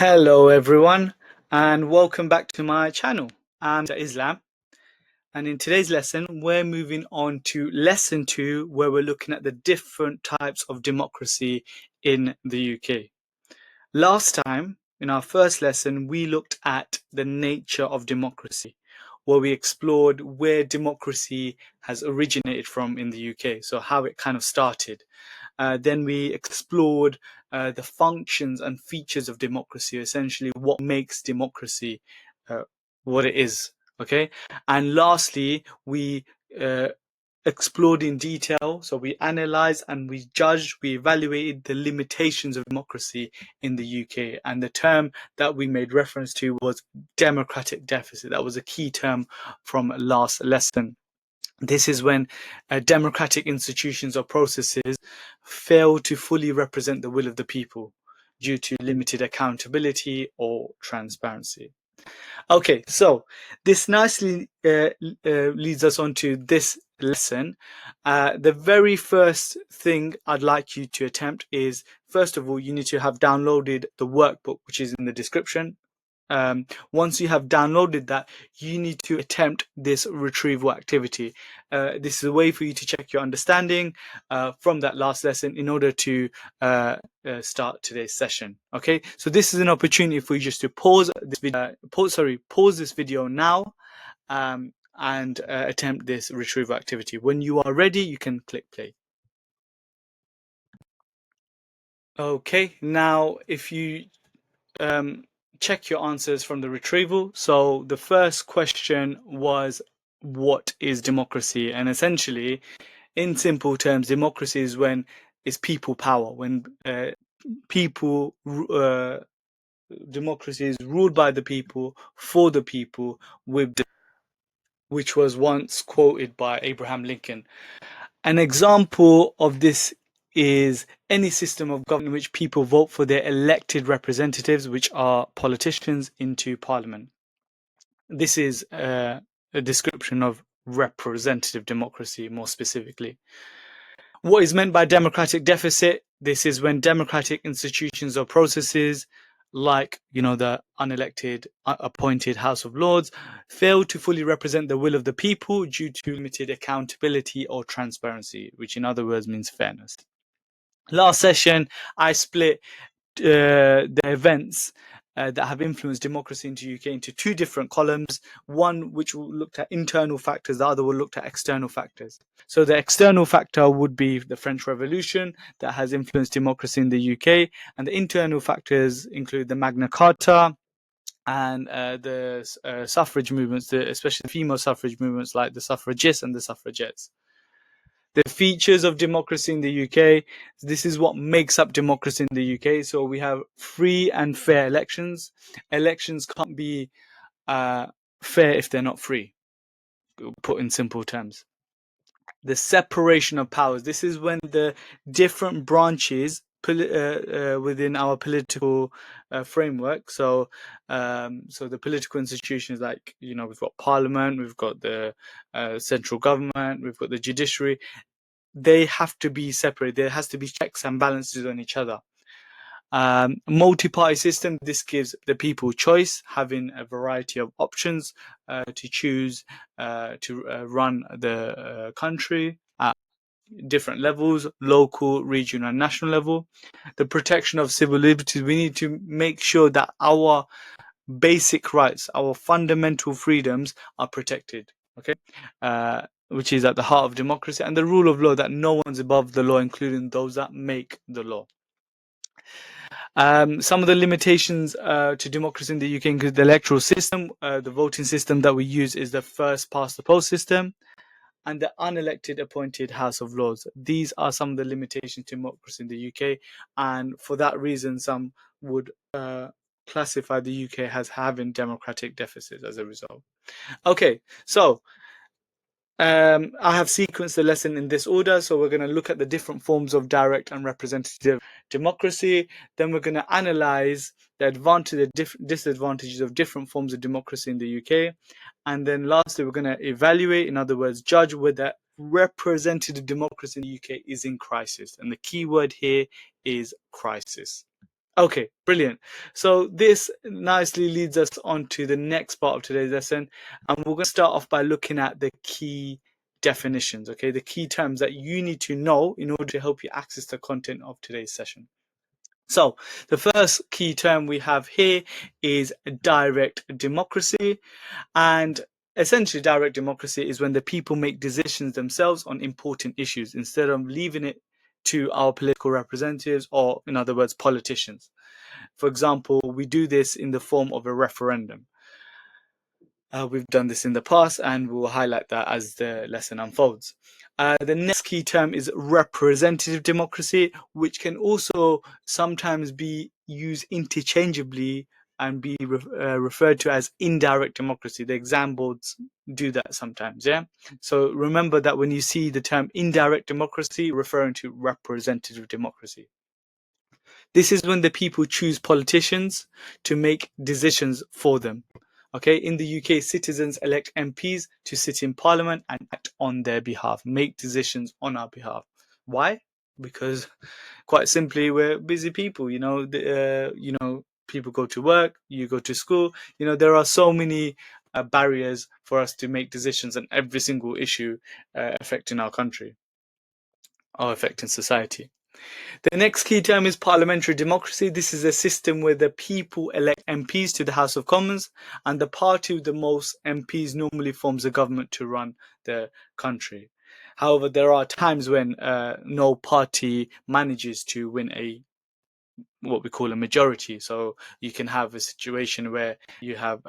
Hello everyone and welcome back to my channel. I'm Islam, and in today's lesson we're moving on to lesson 2, where we're looking at the different types of democracy in the UK. Last time in our first lesson we looked at the nature of democracy, where we explored where democracy has originated from in the UK, so how it kind of started. Then we explored the functions and features of democracy, essentially what makes democracy what it is. Okay, and lastly, we explored in detail. So we analyzed and we judged, we evaluated the limitations of democracy in the UK. And the term that we made reference to was democratic deficit. That was a key term from last lesson. This is when democratic institutions or processes fail to fully represent the will of the people due to limited accountability or transparency. Okay, so this nicely leads us on to this lesson. The very first thing I'd like you to attempt is, first of all, you need to have downloaded the workbook, which is in the description. Once you have downloaded that, you need to attempt this retrieval activity. This is a way for you to check your understanding from that last lesson in order to start today's session. Okay, so this is an opportunity for you just to pause this video, pause this video now, and attempt this retrieval activity. When you are ready, you can click play. Okay, now if you check your answers from the retrieval. So the first question was, what is democracy? And essentially, in simple terms, democracy is when it's people power, when people democracy is ruled by the people, for the people, which was once quoted by Abraham Lincoln. An example of this is any system of government in which people vote for their elected representatives, which are politicians, into parliament. This is a description of representative democracy more specifically. What is meant by democratic deficit? This is when democratic institutions or processes, like the unelected appointed House of Lords, fail to fully represent the will of the people due to limited accountability or transparency, which in other words means fairness. Last session I split the events that have influenced democracy into UK into two different columns. One which looked at internal factors, the other one looked at external factors. So the external factor would be the French Revolution that has influenced democracy in the UK, and the internal factors include the Magna Carta and the suffrage movements, especially female suffrage movements like the suffragists and the suffragettes. The features of democracy in the UK. This is what makes up democracy in the UK. So we have free and fair elections. Elections can't be fair if they're not free, put in simple terms. The separation of powers. This is when the different branches within our political framework. So the political institutions, like we've got Parliament, we've got the central government, we've got the judiciary. They have to be separate. There has to be checks and balances on each other. Multi-party system. This gives the people choice, having a variety of options to choose to run the country at different levels: local, regional, and national level. The protection of civil liberties. We need to make sure that our basic rights, our fundamental freedoms, are protected. Okay, which is at the heart of democracy, and the rule of law, that no one's above the law, including those that make the law. Some of the limitations to democracy in the UK include the electoral system. The voting system that we use is the first past the post system, and the unelected appointed House of Lords. These are some of the limitations to democracy in the UK, and for that reason, some would classify the UK as having democratic deficits as a result. Okay, so I have sequenced the lesson in this order. So we're going to look at the different forms of direct and representative democracy. Then we're going to analyze the advantages and disadvantages of different forms of democracy in the UK. And then lastly, we're going to evaluate, in other words, judge whether representative democracy in the UK is in crisis. And the key word here is crisis. Okay, brilliant. So this nicely leads us on to the next part of today's lesson, and we're going to start off by looking at the key definitions, okay, the key terms that you need to know in order to help you access the content of today's session. So the first key term we have here is direct democracy, and essentially direct democracy is when the people make decisions themselves on important issues instead of leaving it to our political representatives, or in other words, politicians. For example, we do this in the form of a referendum. We've done this in the past, and we'll highlight that as the lesson unfolds. The next key term is representative democracy, which can also sometimes be used interchangeably and be referred to as indirect democracy. The exam boards do that sometimes, yeah? So remember that when you see the term indirect democracy, referring to representative democracy. This is when the people choose politicians to make decisions for them. Okay, in the UK, citizens elect MPs to sit in Parliament and act on their behalf, make decisions on our behalf. Why? Because quite simply, we're busy people. People go to work, you go to school. There are so many barriers for us to make decisions on every single issue affecting our country or affecting society. The next key term is parliamentary democracy. This is a system where the people elect MPs to the House of Commons, and the party with the most MPs normally forms a government to run the country. However, there are times when no party manages to win what we call a majority. So you can have a situation where you have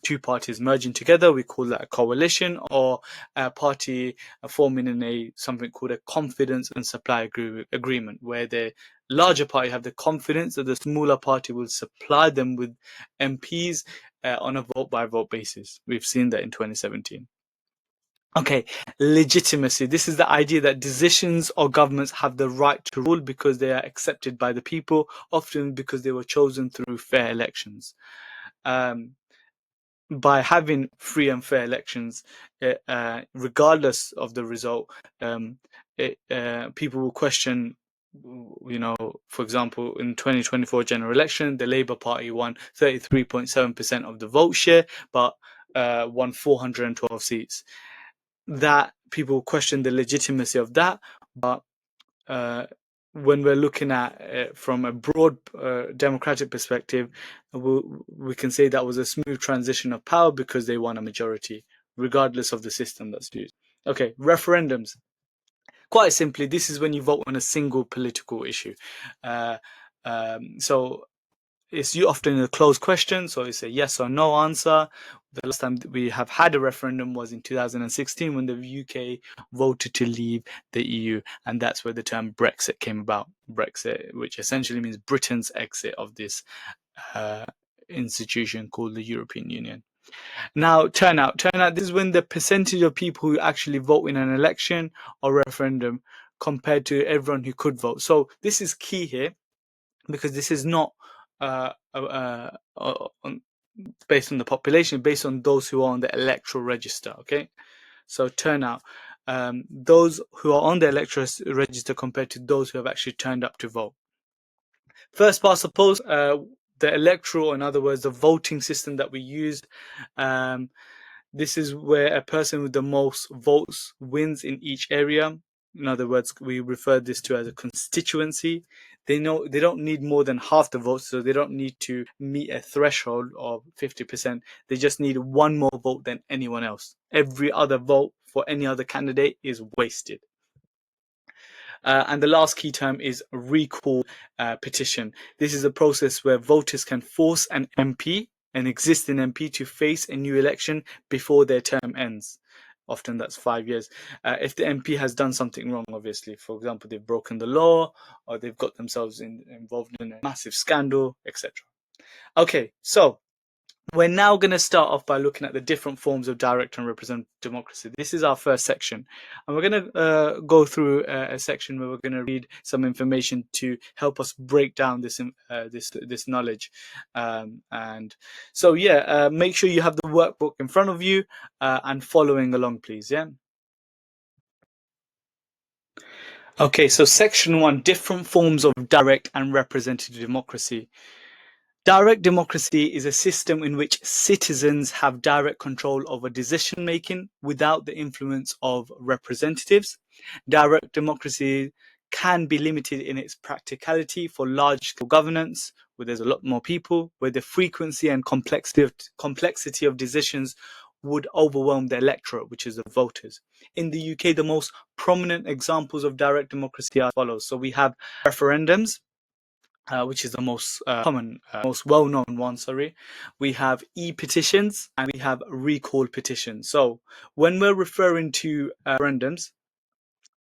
two parties merging together. We call that a coalition, or a party forming in something called a confidence and supply agreement, where the larger party have the confidence that the smaller party will supply them with MPs on a vote by vote basis. We've seen that in 2017. Okay, legitimacy. This is the idea that decisions or governments have the right to rule because they are accepted by the people, often because they were chosen through fair elections. Um, by having free and fair elections, regardless of the result, people will question. For example, in 2024 general election, the Labour Party won 33.7% of the vote share, but won 412 seats. That people question the legitimacy of that, but when we're looking at it from a broad democratic perspective, we can say that was a smooth transition of power because they won a majority, regardless of the system that's used. Okay, referendums. Quite simply, this is when you vote on a single political issue. So it's often a closed question, so it's a yes or no answer. The last time we have had a referendum was in 2016 when the UK voted to leave the EU, and that's where the term Brexit came about. Brexit, which essentially means Britain's exit of this institution called the European Union. Now, turnout. Turnout, this is when the percentage of people who actually vote in an election or referendum compared to everyone who could vote. So this is key here, because this is not based on the population, based on those who are on the electoral register. Okay, so turnout, those who are on the electoral register compared to those who have actually turned up to vote. First past the post, the electoral, in other words, the voting system that we use. This is where a person with the most votes wins in each area. In other words, we refer this to as a constituency. They don't need more than half the votes, so they don't need to meet a threshold of 50%. They just need one more vote than anyone else. Every other vote for any other candidate is wasted. And the last key term is recall petition. This is a process where voters can force an existing MP, to face a new election before their term ends. Often that's 5 years. If the MP has done something wrong, obviously, for example, they've broken the law, or they've got themselves involved in a massive scandal, etc. Okay, so we're now going to start off by looking at the different forms of direct and representative democracy. This is our first section, and we're going to go through a section where we're going to read some information to help us break down this knowledge. And so, make sure you have the workbook in front of you and following along, please. Yeah. Okay, so section 1, different forms of direct and representative democracy. Direct democracy is a system in which citizens have direct control over decision making without the influence of representatives. Direct democracy can be limited in its practicality for large scale governance, where there's a lot more people, where the frequency and complexity of decisions would overwhelm the electorate, which is the voters. In the UK, the most prominent examples of direct democracy are as follows. So we have referendums, which is the most common, most well-known one, sorry. We have e-petitions and we have recall petitions. So when we're referring to referendums,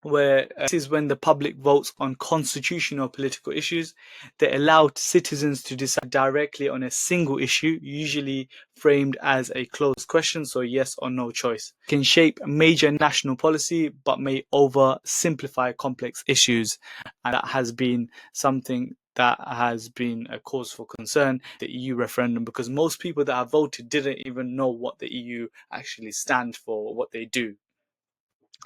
where this is when the public votes on constitutional political issues, they allow citizens to decide directly on a single issue, usually framed as a closed question, so yes or no choice. It can shape major national policy, but may oversimplify complex issues, and that has been something that has been a cause for concern, the EU referendum, because most people that have voted didn't even know what the EU actually stands for or what they do.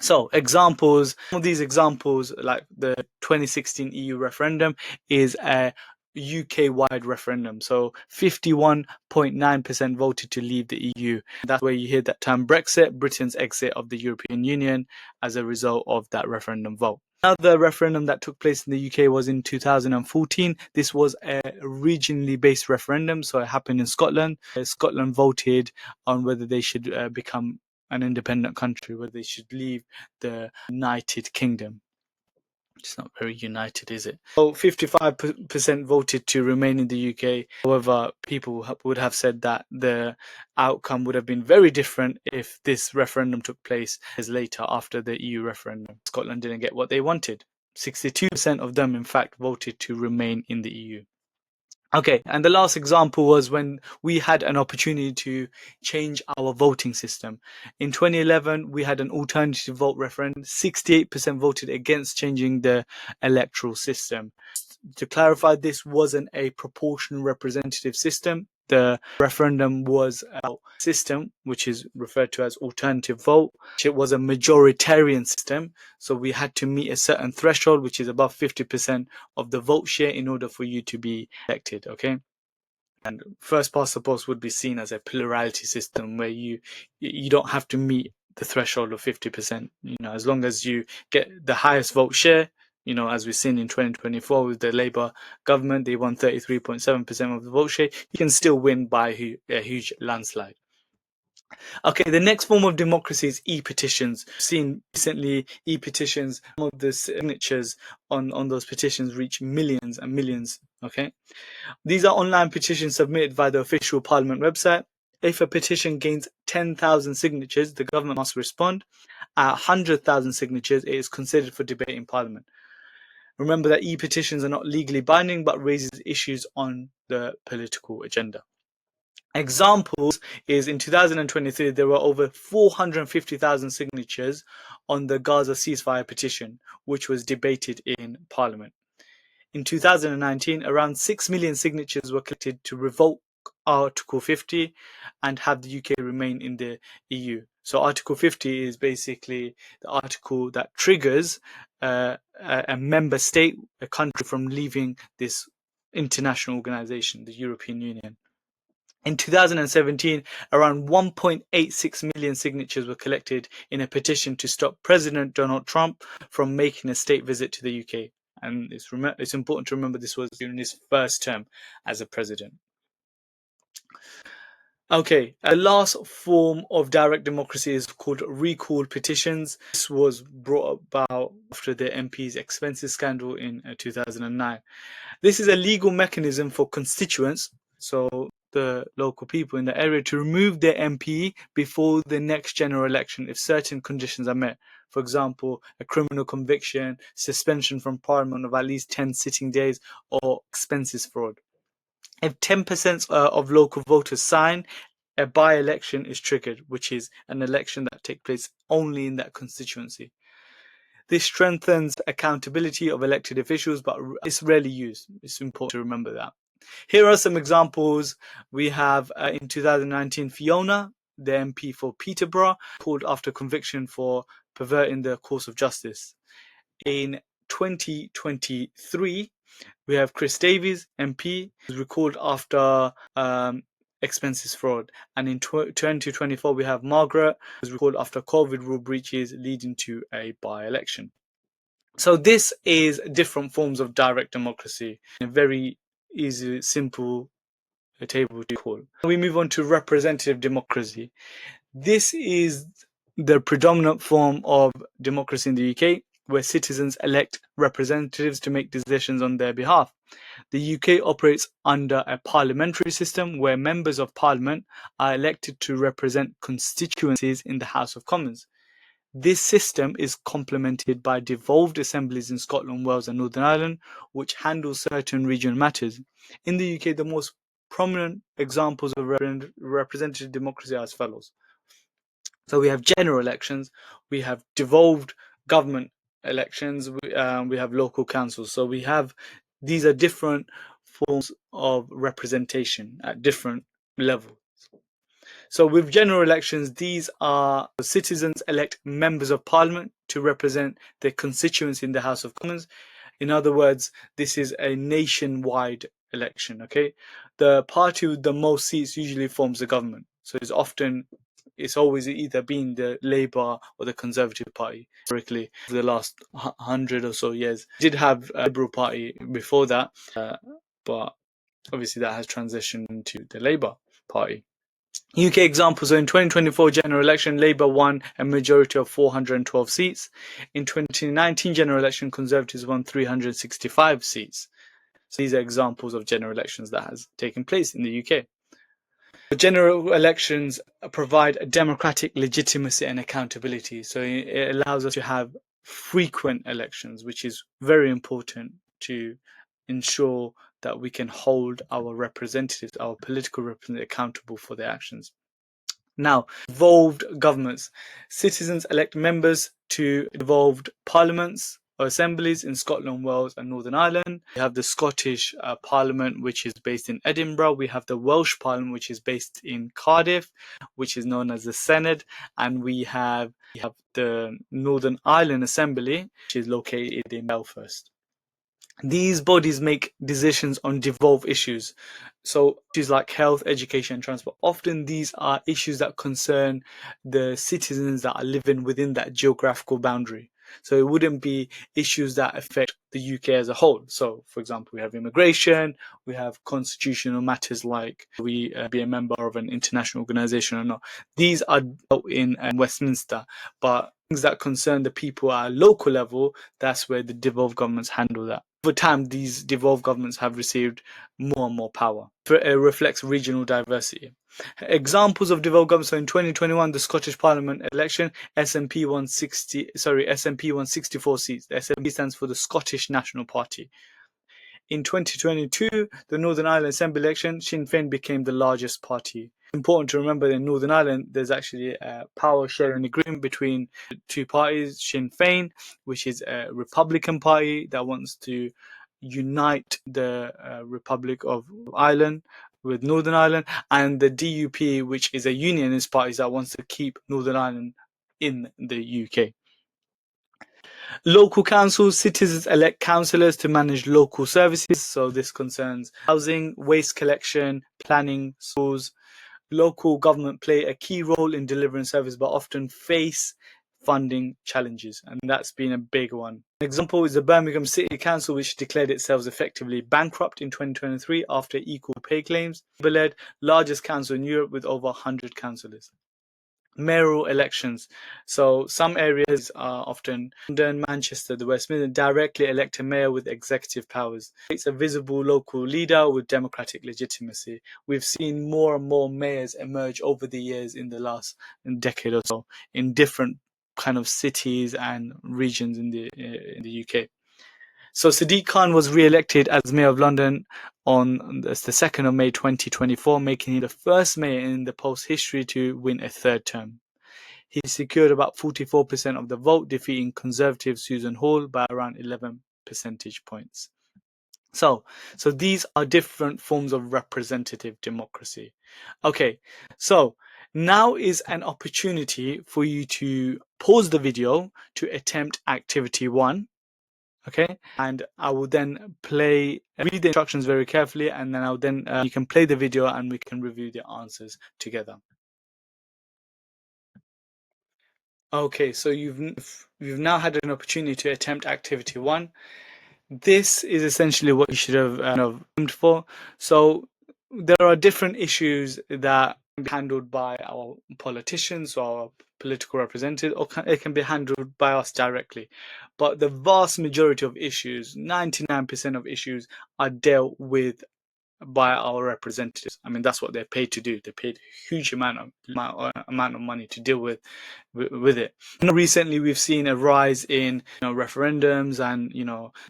So examples, some of these examples, like the 2016 EU referendum, is a UK-wide referendum. So 51.9% voted to leave the EU. That's where you hear that term Brexit, Britain's exit of the European Union as a result of that referendum vote. Another referendum that took place in the UK was in 2014. This was a regionally based referendum, so it happened in Scotland. Scotland voted on whether they should become an independent country, where they should leave the United Kingdom. It's not very united, is it? So 55% voted to remain in the UK. However, people would have said that the outcome would have been very different if this referendum took place years later after the EU referendum. Scotland didn't get what they wanted. 62% of them, in fact, voted to remain in the EU. Okay, and the last example was when we had an opportunity to change our voting system. In 2011, we had an alternative vote referendum. 68% voted against changing the electoral system. To clarify, this wasn't a proportional representative system. The referendum was a system which is referred to as alternative vote. It was a majoritarian system, so we had to meet a certain threshold, which is above 50% of the vote share, in order for you to be elected. Okay, and first past the post would be seen as a plurality system, where you don't have to meet the threshold of 50%. As long as you get the highest vote share, as we've seen in 2024 with the Labour government, they won 33.7% of the vote share. You can still win by a huge landslide. Okay, the next form of democracy is e-petitions. We've seen recently e-petitions, some of the signatures on those petitions reach millions and millions. Okay, these are online petitions submitted via the official Parliament website. If a petition gains 10,000 signatures, the government must respond. At 100,000 signatures, it is considered for debate in Parliament. Remember that e-petitions are not legally binding, but raises issues on the political agenda. Examples is in 2023, there were over 450,000 signatures on the Gaza ceasefire petition, which was debated in Parliament. In 2019, around 6 million signatures were collected to revoke Article 50 and have the UK remain in the EU. So Article 50 is basically the article that triggers a member state, a country, from leaving this international organization, the European Union. In 2017, around 1.86 million signatures were collected in a petition to stop President Donald Trump from making a state visit to the UK. And it's important to remember this was during his first term as a president. Okay, the last form of direct democracy is called recall petitions. This was brought about after the MP's expenses scandal in 2009. This is a legal mechanism for constituents, so the local people in the area, to remove their MP before the next general election if certain conditions are met. For example, a criminal conviction, suspension from Parliament of at least 10 sitting days, or expenses fraud. If 10% of local voters sign, a by-election is triggered, which is an election that takes place only in that constituency. This strengthens accountability of elected officials, but it's rarely used. It's important to remember that. Here are some examples. We have in 2019, Fiona, the MP for Peterborough, called after conviction for perverting the course of justice. In 2023, we have Chris Davies, MP, who's recalled after expenses fraud. And in 2024, we have Margaret, who's recalled after COVID rule breaches leading to a by-election. So this is different forms of direct democracy, a very easy, simple table to call. We move on to representative democracy. This is the predominant form of democracy in the UK, where citizens elect representatives to make decisions on their behalf. The UK operates under a parliamentary system where members of parliament are elected to represent constituencies in the House of Commons. This system is complemented by devolved assemblies in Scotland, Wales and Northern Ireland, which handle certain regional matters. In the UK, the most prominent examples of representative democracy are as follows. So we have general elections, we have devolved government elections, we have local councils. So these are different forms of representation at different levels. So with general elections, these are citizens elect members of parliament to represent their constituents in the House of Commons. In other words, this is a nationwide election, okay? The party with the most seats usually forms the government. So it's always either been the Labour or the Conservative Party historically for the last 100 or so years. We did have a Liberal Party before that, but obviously that has transitioned to the Labour Party. UK examples. So in 2024 general election, Labour won a majority of 412 seats. In 2019 general election, Conservatives won 365 seats. So these are examples of general elections that has taken place in the UK. The general elections provide a democratic legitimacy and accountability. So it allows us to have frequent elections, which is very important to ensure that we can hold our representatives, our political representatives, accountable for their actions. Now, devolved governments. Citizens elect members to devolved parliaments or assemblies in Scotland, Wales and Northern Ireland. We have the Scottish Parliament, which is based in Edinburgh. We have the Welsh Parliament, which is based in Cardiff, which is known as the Senedd. And we have the Northern Ireland Assembly, which is located in Belfast. These bodies make decisions on devolved issues. So issues like health, education, and transport. Often these are issues that concern the citizens that are living within that geographical boundary. So it wouldn't be issues that affect the UK as a whole. So, for example, we have immigration, we have constitutional matters like we be a member of an international organization or not. These are dealt in Westminster, but things that concern the people at a local level, that's where the devolved governments handle that. Over time, these devolved governments have received more and more power. It reflects regional diversity. Examples of devolved governments. So in 2021, the Scottish Parliament election, SNP won 64 seats. The SNP stands for the Scottish National Party. In 2022, the Northern Ireland Assembly election, Sinn Féin became the largest party. It's important to remember that in Northern Ireland, there's actually a power sharing agreement between the two parties, Sinn Féin, which is a Republican party that wants to unite the Republic of Ireland with Northern Ireland, and the DUP, which is a unionist party that wants to keep Northern Ireland in the UK. Local councils, citizens elect councillors to manage local services. So this concerns housing, waste collection, planning, schools. Local government play a key role in delivering service, but often face funding challenges, and that's been a big one. An example is the Birmingham City Council, which declared itself effectively bankrupt in 2023 after equal pay claims. Labour-led largest council in Europe with over 100 councillors. Mayoral elections. So some areas are often London, Manchester, the West Midlands directly elect a mayor with executive powers. It's a visible local leader with democratic legitimacy. We've seen more and more mayors emerge over the years in the last decade or so in different kind of cities and regions in the UK. So Sadiq Khan was re-elected as Mayor of London on the 2nd of May 2024, making him the first mayor in the Post's history to win a third term. He secured about 44% of the vote, defeating Conservative Susan Hall by around 11 percentage points. So these are different forms of representative democracy. Okay, so now is an opportunity for you to pause the video to attempt activity 1. Okay, and I will then read the instructions very carefully, and then you can play the video and we can review the answers together. Okay, so you've now had an opportunity to attempt activity 1. This is essentially what you should have aimed for. So there are different issues that can be handled by our politicians or our political representatives, or it can be handled by us directly. But the vast majority of issues, 99% of issues, are dealt with by our representatives. I mean, that's what they're paid to do. They're paid a huge amount of money to deal with it. Recently, we've seen a rise in referendums and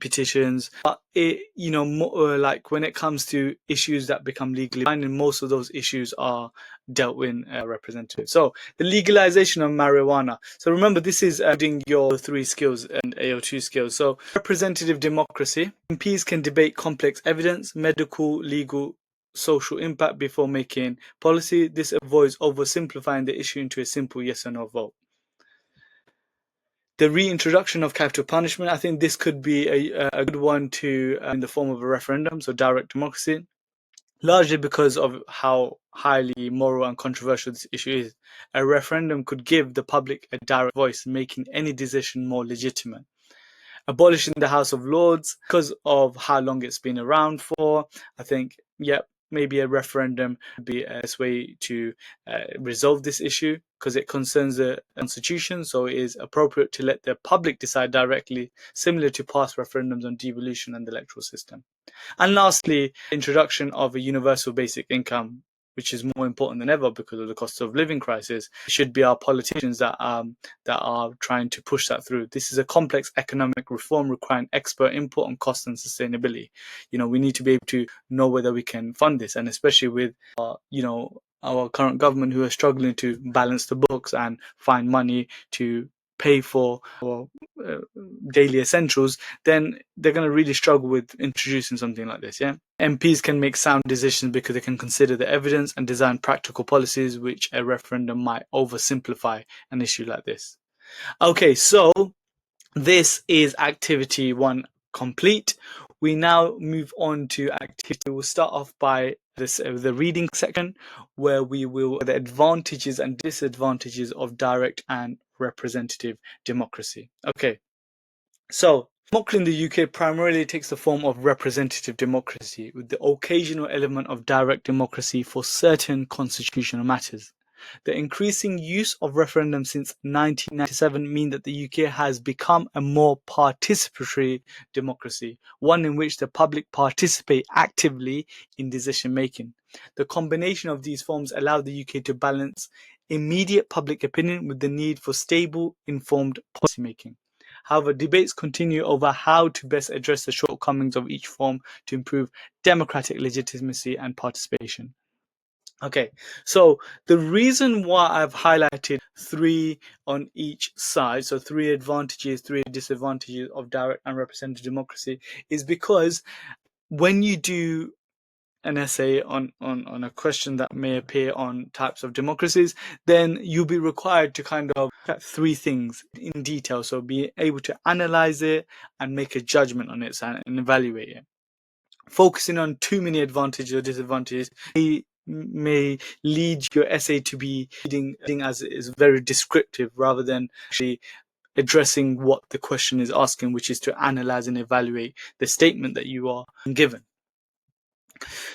petitions, but more, like when it comes to issues that become legally binding, most of those issues are dealt with representatives. So the legalization of marijuana. So remember, this is doing your 3 skills and AO2 skills. So representative democracy. MPs can debate complex evidence, medical, legal, social impact before making policy. This avoids oversimplifying the issue into a simple yes or no vote. The reintroduction of capital punishment, I think this could be a good one to in the form of a referendum, so direct democracy, largely because of how highly moral and controversial this issue is. A referendum could give the public a direct voice, making any decision more legitimate. Abolishing the House of Lords, because of how long it's been around for, I think, maybe a referendum would be a way to resolve this issue, because it concerns the constitution, so it is appropriate to let the public decide directly, similar to past referendums on devolution and the electoral system. And lastly, introduction of a universal basic income, which is more important than ever because of the cost of living crisis. It should be our politicians that are trying to push that through. This is a complex economic reform requiring expert input on cost and sustainability. We need to be able to know whether we can fund this, and especially with our current government, who are struggling to balance the books and find money to pay for our daily essentials, then they're going to really struggle with introducing something like this. MPs can make sound decisions because they can consider the evidence and design practical policies, which a referendum might oversimplify an issue like this. Okay, so this is activity 1 complete. We now move on to activity. We'll start off by the reading section, where we will the advantages and disadvantages of direct and representative democracy. Okay, so democracy in the UK primarily takes the form of representative democracy, with the occasional element of direct democracy for certain constitutional matters. The increasing use of referendums since 1997 mean that the UK has become a more participatory democracy, one in which the public participate actively in decision making. The combination of these forms allow the UK to balance immediate public opinion with the need for stable, informed policymaking. However, debates continue over how to best address the shortcomings of each form to improve democratic legitimacy and participation. Okay, so the reason why I've highlighted 3 on each side, so 3 advantages, 3 disadvantages of direct and representative democracy, is because when you do an essay on a question that may appear on types of democracies, then you'll be required to kind of look at 3 things in detail. So be able to analyze it and make a judgment on it and evaluate it. Focusing on too many advantages or disadvantages may lead your essay to be reading as it is very descriptive, rather than actually addressing what the question is asking, which is to analyze and evaluate the statement that you are given.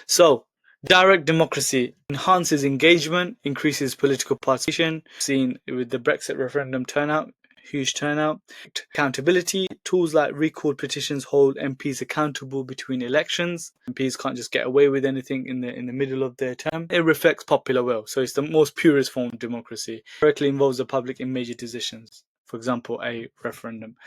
So, direct democracy enhances engagement, increases political participation, seen with the Brexit referendum turnout, huge turnout. Accountability, tools like recalled petitions hold MPs accountable between elections. MPs can't just get away with anything in the middle of their term. It reflects popular will, so it's the most purest form of democracy. Directly involves the public in major decisions, for example, a referendum.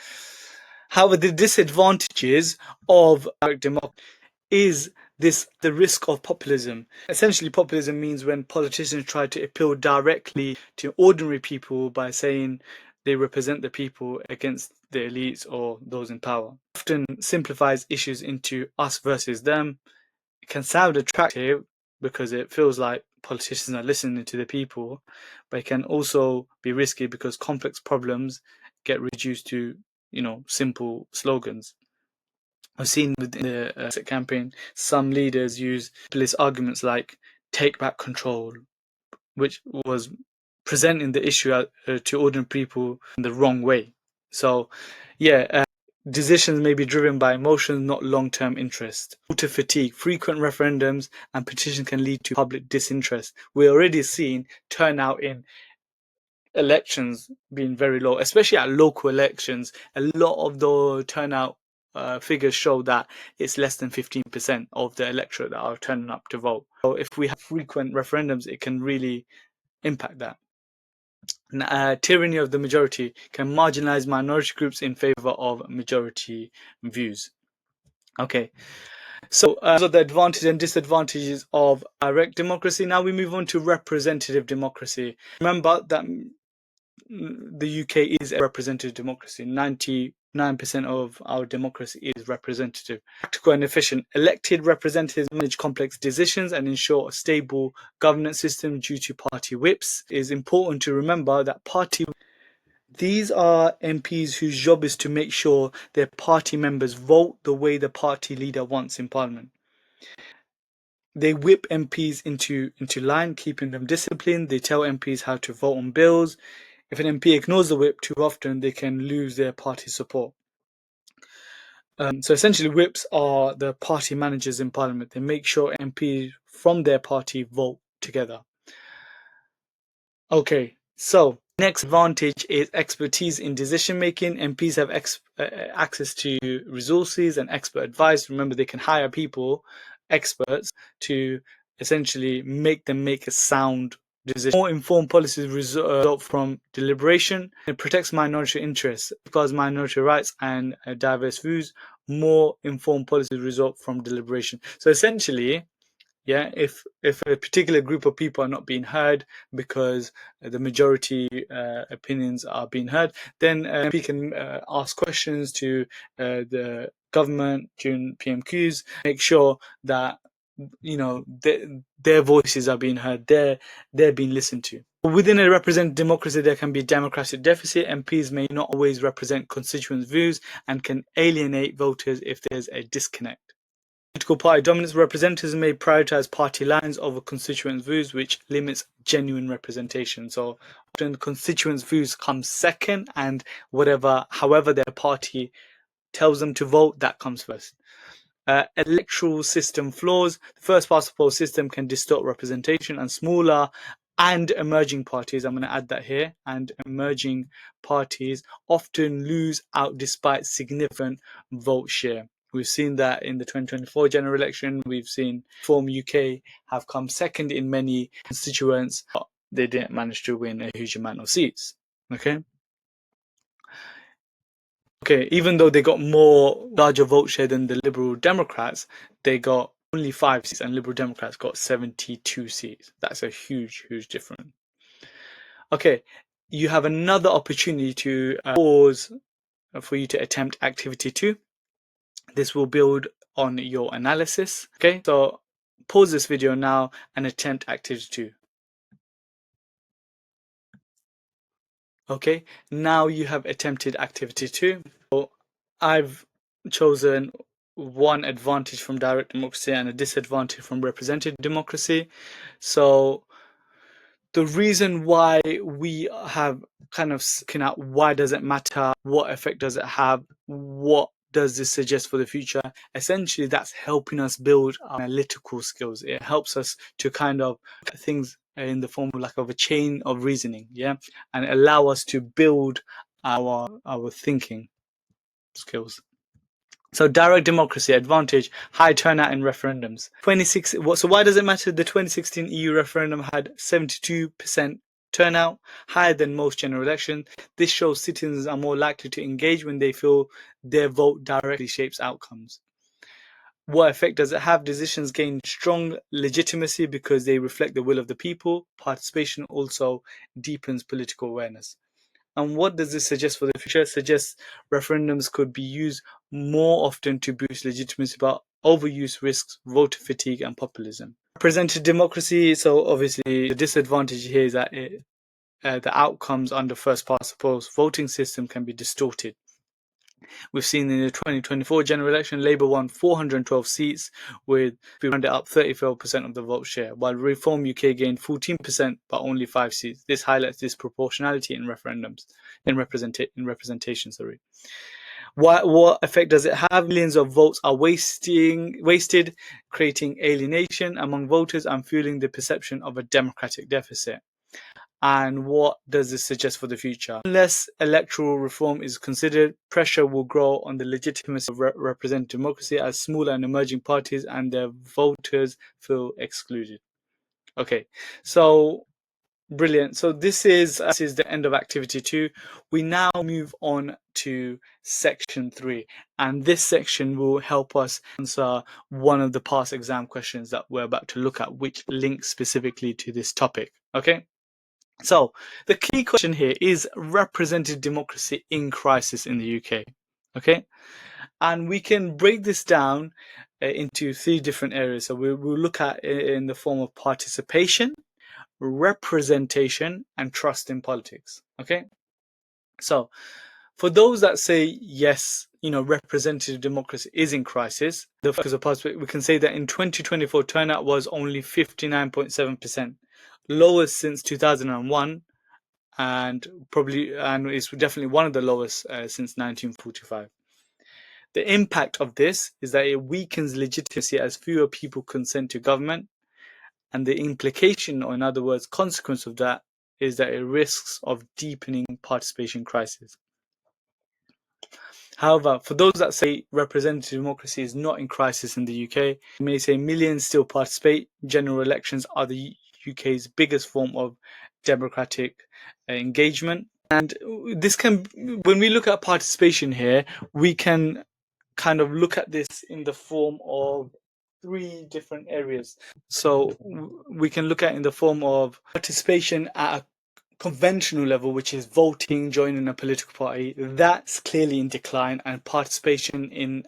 However, the disadvantages of direct democracy is the risk of populism. Essentially, populism means when politicians try to appeal directly to ordinary people by saying they represent the people against the elites or those in power. Often simplifies issues into us versus them. It can sound attractive because it feels like politicians are listening to the people, but it can also be risky because complex problems get reduced to simple slogans. I've seen within the Brexit campaign, some leaders use populist arguments like take back control, which was presenting the issue to ordinary people in the wrong way. So, yeah, decisions may be driven by emotions, not long-term interest. Voter fatigue, frequent referendums and petitions can lead to public disinterest. We're already seeing turnout in elections being very low, especially at local elections. A lot of the turnout figures show that it's less than 15% of the electorate that are turning up to vote. So if we have frequent referendums, it can really impact that. Tyranny of the majority can marginalize minority groups in favor of majority views. Okay, so those are the advantages and disadvantages of direct democracy. Now we move on to representative democracy. Remember that the UK is a representative democracy. 99% of our democracy is representative. Practical and efficient. Elected representatives manage complex decisions and ensure a stable governance system due to party whips. It is important to remember that these are MPs whose job is to make sure their party members vote the way the party leader wants in Parliament. They whip MPs into line, keeping them disciplined. They tell MPs how to vote on bills. If an MP ignores the whip too often, they can lose their party support. So essentially, whips are the party managers in Parliament. They make sure MPs from their party vote together. Okay, so next advantage is expertise in decision making. MPs have access to resources and expert advice. Remember, they can hire people, experts, to essentially make them make a sound decision. More informed policies result from deliberation. It protects minority interests, because minority rights and diverse views. More informed policies result from deliberation. So essentially, yeah, if a particular group of people are not being heard because the majority opinions are being heard, then we can ask questions to the government during PMQs, make sure that their voices are being heard, they're being listened to. Within a representative democracy, there can be democratic deficit. MPs may not always represent constituents' views and can alienate voters if there's a disconnect. Political party dominance. Representatives may prioritize party lines over constituents' views, which limits genuine representation. So often constituents' views come second, and however their party tells them to vote, that comes first. Electoral system flaws. The first past the post system can distort representation, and smaller and emerging parties, I'm going to add that here, and emerging parties often lose out despite significant vote share. We've seen that in the 2024 general election. We've seen Reform UK have come second in many constituents, but they didn't manage to win a huge amount of seats. Okay, even though they got larger vote share than the Liberal Democrats, they got only 5 seats, and Liberal Democrats got 72 seats. That's a huge difference. Okay, you have another opportunity to pause for you to attempt activity 2. This will build on your analysis. Okay, so pause this video now and attempt activity 2. Okay, now you have attempted activity 2. So I've chosen one advantage from direct democracy and a disadvantage from representative democracy. So the reason why we have kind of looking at why does it matter, what effect does it have, what does this suggest for the future, essentially that's helping us build our analytical skills. It helps us to kind of look at things in the form of a chain of reasoning, yeah, and allow us to build our thinking skills. So direct democracy advantage, high turnout in referendums. So why does it matter? The 2016 EU referendum had 72% turnout, higher than most general elections. This shows citizens are more likely to engage when they feel their vote directly shapes outcomes. What effect does it have? Decisions gain strong legitimacy because they reflect the will of the people. Participation also deepens political awareness. And what does this suggest for the future? It suggests referendums could be used more often to boost legitimacy, but overuse risks voter fatigue and populism. Representative democracy, so obviously the disadvantage here is that the outcomes under first past the post voting system can be distorted. We've seen in the 2024 general election, Labour won 412 seats with, we round it up, 34% of the vote share, while Reform UK gained 14% but only 5 seats. This highlights disproportionality in referendums, in representation. What effect does it have? Millions of votes are wasted, creating alienation among voters and fueling the perception of a democratic deficit. And what does this suggest for the future? Unless electoral reform is considered, pressure will grow on the legitimacy of representative democracy as smaller and emerging parties and their voters feel excluded. Okay, so brilliant. So this is the end of activity 2. We now move on to section 3, and this section will help us answer one of the past exam questions that we're about to look at, which links specifically to this topic. Okay. So the key question here is representative democracy in crisis in the UK. Okay, and we can break this down into 3 different areas. So we'll look at it in the form of participation, representation, and trust in politics. Okay, so for those that say yes, representative democracy is in crisis, the focus of participation, we can say that in 2024 turnout was only 59.7%, lowest since 2001. And it's definitely one of the lowest since 1945. The impact of this is that it weakens legitimacy as fewer people consent to government, and the implication, or in other words, consequence of that, is that it risks of deepening participation crisis. However, for those that say representative democracy is not in crisis in the UK, you may say millions still participate. General elections are the UK's biggest form of democratic engagement. And this can, when we look at participation here, we can kind of look at this in the form of 3 different areas. So we can look at it in the form of participation at a conventional level, which is voting, joining a political party. That's clearly in decline, and participation in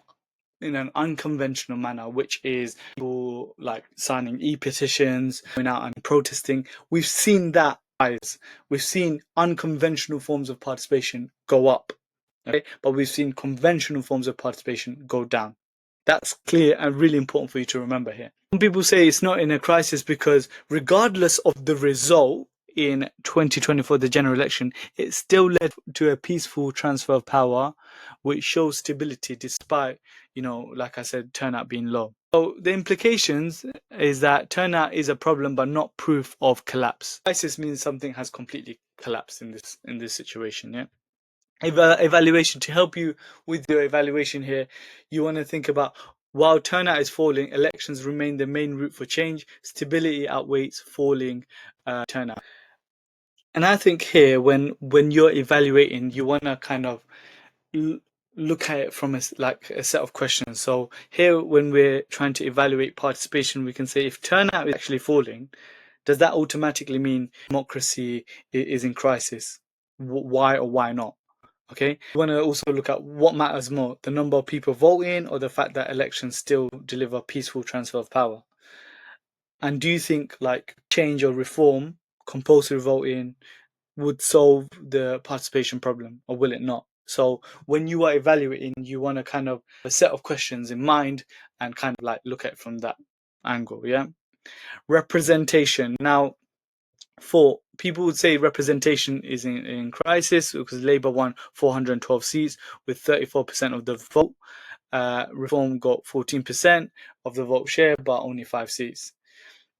an unconventional manner, which is people like signing e-petitions, going out and protesting. We've seen that rise. We've seen unconventional forms of participation go up, okay? But we've seen conventional forms of participation go down. That's clear and really important for you to remember here. Some people say it's not in a crisis because regardless of the result in 2024, the general election, it still led to a peaceful transfer of power, which shows stability despite, like I said, turnout being low. So the implications is that turnout is a problem, but not proof of collapse. Crisis means something has completely collapsed in this situation. Yeah. Evaluation, to help you with your evaluation here, you want to think about, while turnout is falling, elections remain the main route for change. Stability outweighs falling turnout. And I think here, when you're evaluating, you want to kind of look at it from a set of questions. So here, when we're trying to evaluate participation, we can say if turnout is actually falling, does that automatically mean democracy is in crisis? Why or why not? Okay, you want to also look at what matters more, the number of people voting or the fact that elections still deliver peaceful transfer of power. And do you think change or reform, compulsory voting, would solve the participation problem, or will it not? So when you are evaluating, you want to kind of a set of questions in mind and kind of look at it from that angle. Yeah. Representation. Now, for people would say representation is in crisis because Labour won 412 seats with 34% of the vote. Reform got 14% of the vote share, but only 5 seats.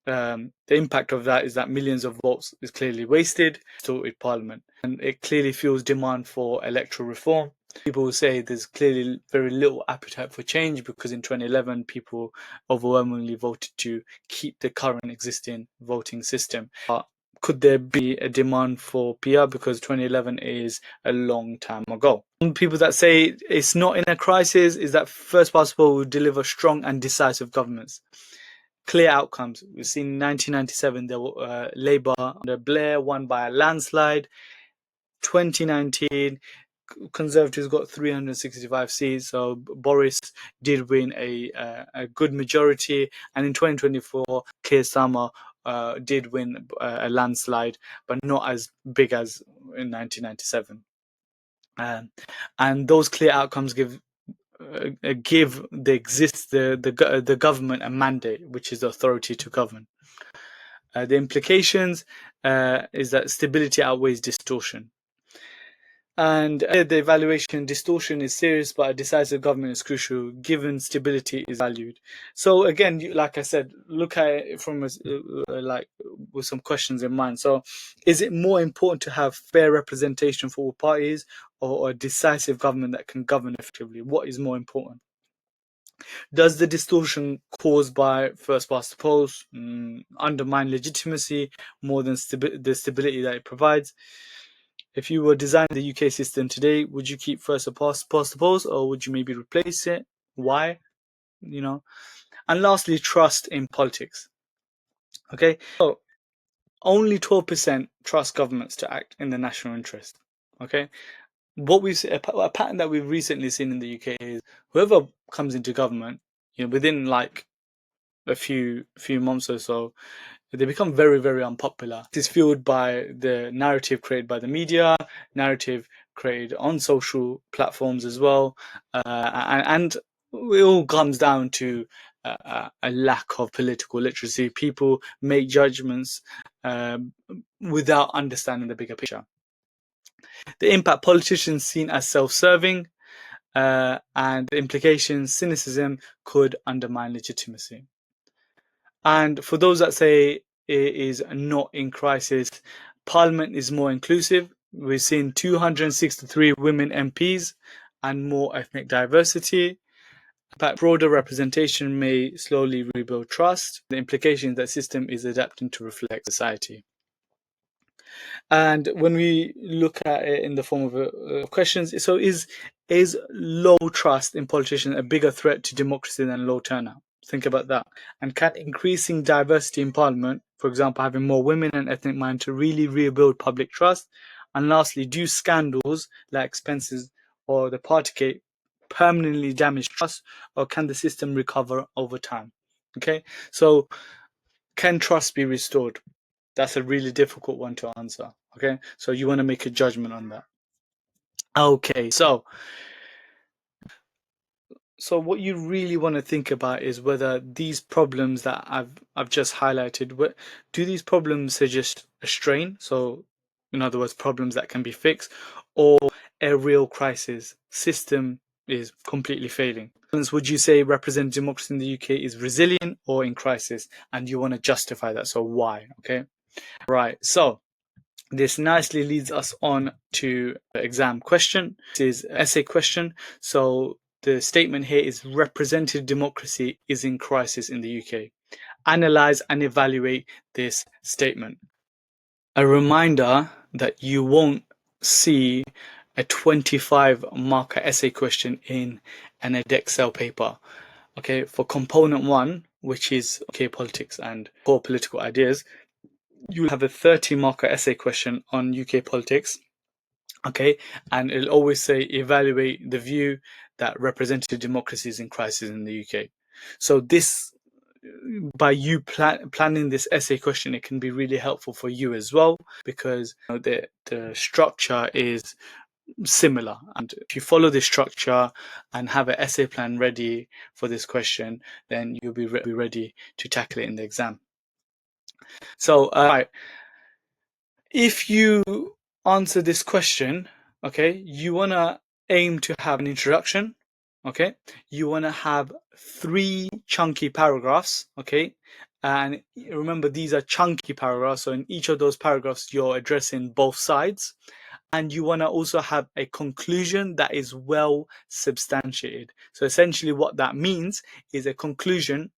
The impact of that is that millions of votes is clearly wasted, distorted Parliament, and it clearly fuels demand for electoral reform. People will say there's clearly very little appetite for change because in 2011 people overwhelmingly voted to keep the current existing voting system. But could there be a demand for PR because 2011 is a long time ago? Some people that say it's not in a crisis is that first past the post will deliver strong and decisive governments. Clear outcomes. We've seen in 1997 Labour under Blair won by a landslide. 2019 Conservatives got 365 seats, so Boris did win a good majority, and in 2024 Keir Starmer did win a landslide, but not as big as in 1997. And those clear outcomes give the government a mandate, which is the authority to govern. The implications is that stability outweighs distortion. And the evaluation distortion is serious, but a decisive government is crucial given stability is valued. So again, like I said, look at it from like with some questions in mind. So, is it more important to have fair representation for all parties, or a decisive government that can govern effectively? What is more important? Does the distortion caused by first past the post undermine legitimacy more than the stability that it provides? If you were designing the UK system today, would you keep first past the post, or would you maybe replace it? Why? And lastly, trust in politics. Okay, so only 12% trust governments to act in the national interest. Okay, what we've a pattern that we've recently seen in the UK is whoever comes into government, within like a few months or so, they become very, very unpopular. It is fueled by the narrative created by the media, narrative created on social platforms as well, and it all comes down to a lack of political literacy. People make judgments without understanding the bigger picture. The impact politicians seen as self-serving, and the implications, cynicism could undermine legitimacy. And for those that say it is not in crisis, Parliament is more inclusive. We've seen 263 women MPs and more ethnic diversity. But broader representation may slowly rebuild trust. The implication is that system is adapting to reflect society. And when we look at it in the form of questions, so is low trust in politicians a bigger threat to democracy than low turnout? Think about that. And can increasing diversity in parliament, for example, having more women and ethnic minorities, to really rebuild public trust? And lastly, do scandals like expenses or the Partygate permanently damage trust, or can the system recover over time? Okay, so can trust be restored? That's a really difficult one to answer. Okay, so you want to make a judgment on that. Okay, so what you really want to think about is whether these problems that I've just highlighted, do these problems suggest a strain? So, in other words, problems that can be fixed, or a real crisis system is completely failing. Would you say representative democracy in the UK is resilient or in crisis? And you want to justify that. So why? Okay, right. So this nicely leads us on to the exam question. This is an essay question. So the statement here is representative democracy is in crisis in the UK. Analyze and evaluate this statement. A reminder that you won't see a 25 marker essay question in an Edexcel paper. Okay, for component 1, which is politics and core political ideas, you have a 30 marker essay question on UK politics. Okay, and it'll always say evaluate the view that representative democracy is in crisis in the UK. So this, by you planning this essay question, it can be really helpful for you as well, because the structure is similar, and if you follow this structure and have an essay plan ready for this question, then you'll be ready to tackle it in the exam. So right, if you answer this question, okay, you want to aim to have an introduction, okay, you want to have 3 chunky paragraphs, okay, and remember these are chunky paragraphs, so in each of those paragraphs you're addressing both sides, and you want to also have a conclusion that is well substantiated. So essentially what that means is a conclusion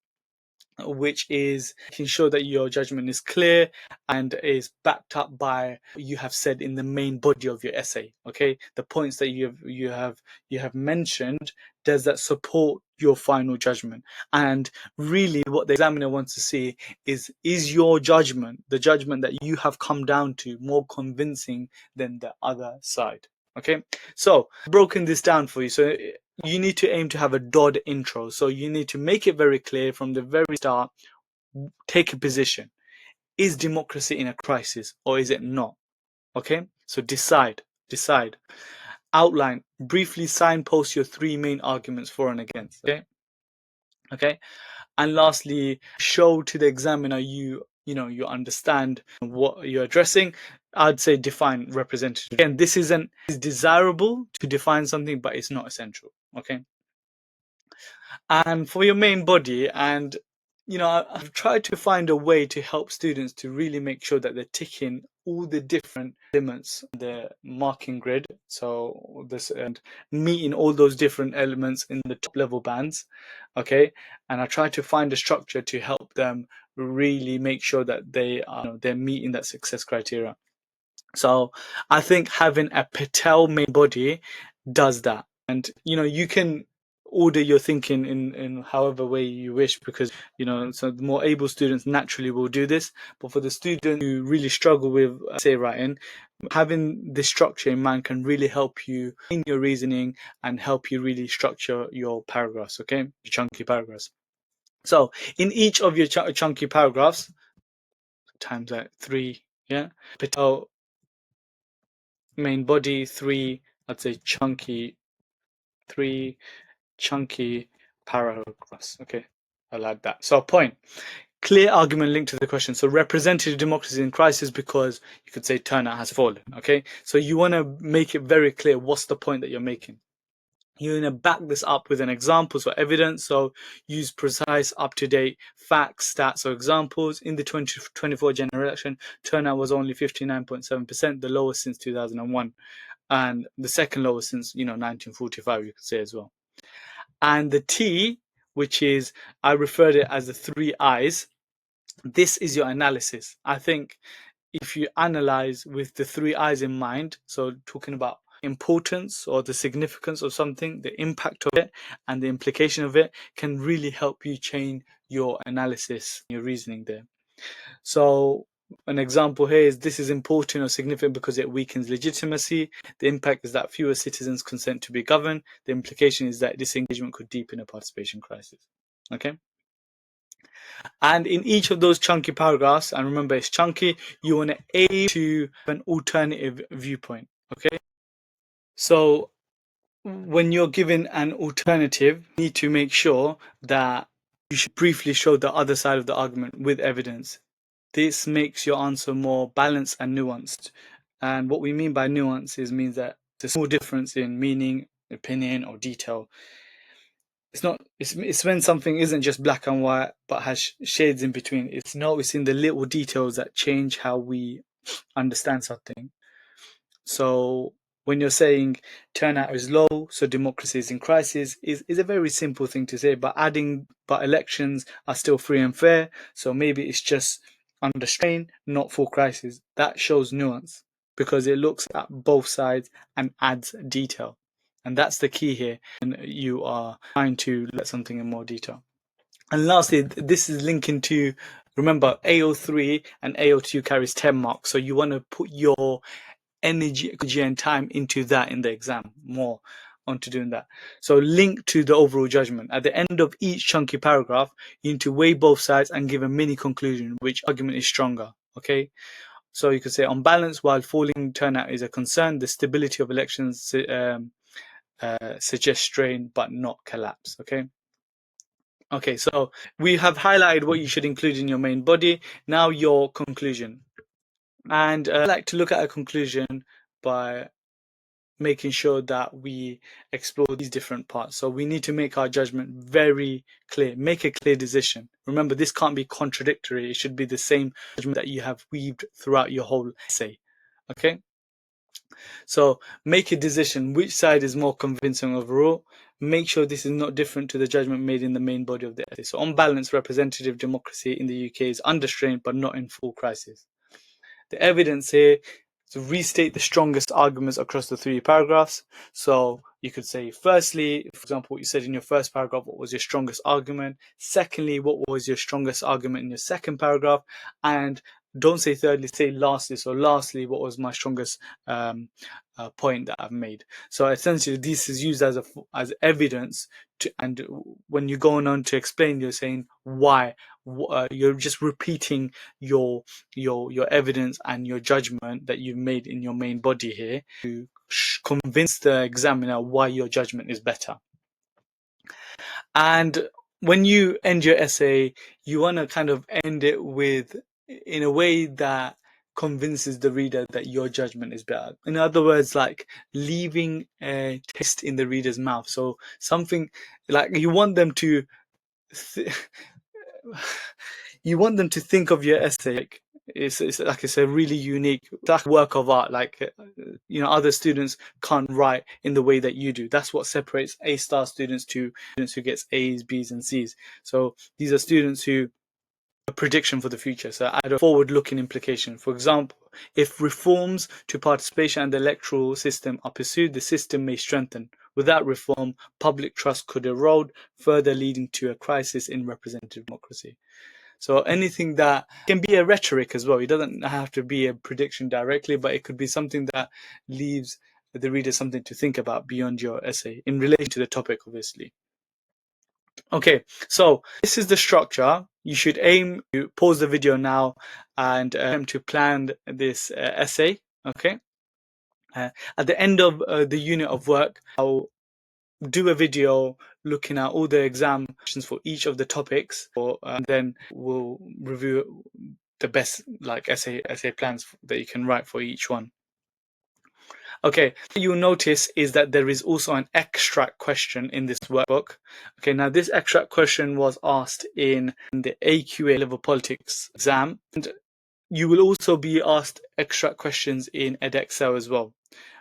which is making sure that your judgment is clear and is backed up by what you have said in the main body of your essay. Okay, the points that you have mentioned, does that support your final judgment? And really what the examiner wants to see is your judgment, the judgment that you have come down to, more convincing than the other side? Okay, so broken this down for you. So you need to aim to have a DOD intro. So you need to make it very clear from the very start, take a position. Is democracy in a crisis or is it not? Okay, so decide. outline, briefly signpost your three main arguments for and against. Okay. And lastly, show to the examiner you understand what you're addressing. I'd say define representative. Again, this isn't is desirable to define something, but it's not essential. Okay. And for your main body, and I've tried to find a way to help students to really make sure that they're ticking all the different elements on the marking grid. So this and meeting all those different elements in the top level bands. Okay. And I try to find a structure to help them really make sure that they're meeting that success criteria. So I think having a Patel main body does that. And you can order your thinking in however way you wish, because so the more able students naturally will do this. But for the student who really struggle with essay writing, having this structure in mind can really help you in your reasoning and help you really structure your paragraphs, okay? Your chunky paragraphs. So in each of your chunky paragraphs, times like 3, yeah, Patel main body, 3, I'd say three chunky paragraphs. Okay, I'll add that. So point, clear argument linked to the question. So representative democracy in crisis, because you could say turnout has fallen. Okay, so you want to make it very clear what's the point that you're making. You're going to back this up with an examples or evidence. So use precise, up-to-date facts, stats, or examples. In the 2024 general election, turnout was only 59.7%, the lowest since 2001, and the second lowest since 1945, you could say as well. And the T, which is, I referred it as the 3 I's. This is your analysis. I think if you analyze with the 3 I's in mind, so talking about importance or the significance of something, the impact of it, and the implication of it, can really help you change your analysis, your reasoning there. So an example here is, this is important or significant because it weakens legitimacy. The impact is that fewer citizens consent to be governed. The implication is that disengagement could deepen a participation crisis. Okay. And in each of those chunky paragraphs, and remember it's chunky, you want to aim to an alternative viewpoint. Okay. So when you're given an alternative, you need to make sure that you should briefly show the other side of the argument with evidence. This makes your answer more balanced and nuanced. And what we mean by nuance means that there's a small difference in meaning, opinion, or detail. It's when something isn't just black and white, but has shades in between. It's noticing the little details that change how we understand something. So when you're saying turnout is low, so democracy is in crisis, is a very simple thing to say, but elections are still free and fair, so maybe it's just under strain, not full crisis. That shows nuance, because it looks at both sides and adds detail. And that's the key here, and you are trying to let something in more detail. And lastly, this is linking to, remember, AO3 and AO2 carries 10 marks, so you want to put your energy and time into that in the exam, more onto doing that. So link to the overall judgment. At the end of each chunky paragraph, you need to weigh both sides and give a mini conclusion, which argument is stronger. Okay. So you could say, on balance, while falling turnout is a concern, the stability of elections suggests strain but not collapse. Okay. Okay, so we have highlighted what you should include in your main body. Now your conclusion. And I like to look at a conclusion by making sure that we explore these different parts. So we need to make our judgment very clear, make a clear decision. Remember, this can't be contradictory. It should be the same judgment that you have weaved throughout your whole essay. Okay? So make a decision. Which side is more convincing overall? Make sure this is not different to the judgment made in the main body of the essay. So on balance, representative democracy in the UK is under strain, but not in full crisis. The evidence here, to restate the strongest arguments across the 3 paragraphs. So you could say, firstly, for example, what you said in your first paragraph, what was your strongest argument? Secondly, what was your strongest argument in your second paragraph? And don't say thirdly, say lastly. So lastly, what was my strongest point that I've made? So essentially, this is used as evidence and when you're going on to explain, you're saying why you're just repeating your evidence and your judgment that you've made in your main body here to convince the examiner why your judgment is better. And when you end your essay, you want to kind of end it with, in a way that convinces the reader that your judgment is better. In other words, like leaving a taste in the reader's mouth. So something like you want them to you want them to think of your essay like it's like it's a really unique work of art. Like other students can't write in the way that you do. That's what separates A-star students to students who gets A's, B's, and C's. So these are students who a prediction for the future. So add a forward-looking implication. For example, if reforms to participation and the electoral system are pursued, the system may strengthen. Without reform, public trust could erode, further leading to a crisis in representative democracy. So anything that can be a rhetoric as well. It doesn't have to be a prediction directly, but it could be something that leaves the reader something to think about beyond your essay in relation to the topic, obviously. Okay, so this is the structure. You should aim to pause the video now and attempt to plan this essay. Okay. At the end of the unit of work, I'll do a video looking at all the exam questions for each of the topics, and then we'll review the best essay plans that you can write for each one. Okay, what you'll notice is that there is also an extract question in this workbook. Okay, now this extract question was asked in the AQA level politics exam, and you will also be asked extract questions in Edexcel as well.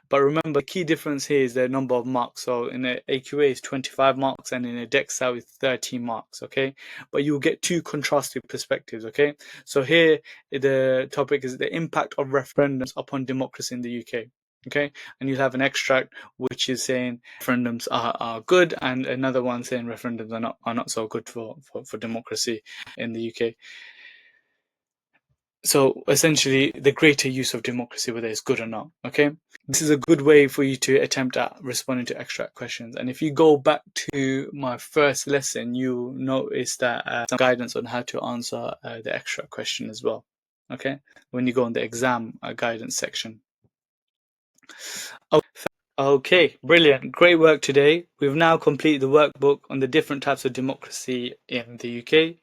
But remember, the key difference here is the number of marks. So in the AQA is 25 marks and in Edexcel is 30 marks, okay? But you'll get two contrasting perspectives, okay? So here, the topic is the impact of referendums upon democracy in the UK, okay? And you'll have an extract which is saying referendums are good, and another one saying referendums are not so good for democracy in the UK. So essentially, the greater use of democracy, whether it's good or not, okay? This is a good way for you to attempt at responding to extract questions. And if you go back to my first lesson, you'll notice that some guidance on how to answer the extract question as well, okay? When you go on the exam guidance section. Okay, brilliant. Great work today. We've now completed the workbook on the different types of democracy in the UK.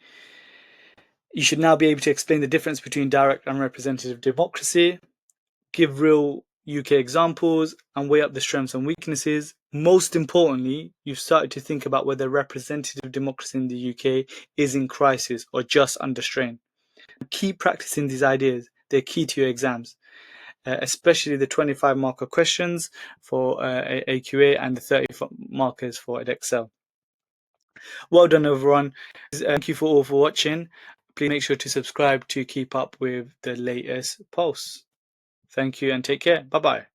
You should now be able to explain the difference between direct and representative democracy, give real UK examples, and weigh up the strengths and weaknesses. Most importantly, you've started to think about whether representative democracy in the UK is in crisis or just under strain. Keep practicing these ideas. They're key to your exams, especially the 25 marker questions for AQA and the 30 markers for Edexcel. Well done, everyone. Thank you all for watching. Please make sure to subscribe to keep up with the latest posts. Thank you and take care. Bye-bye.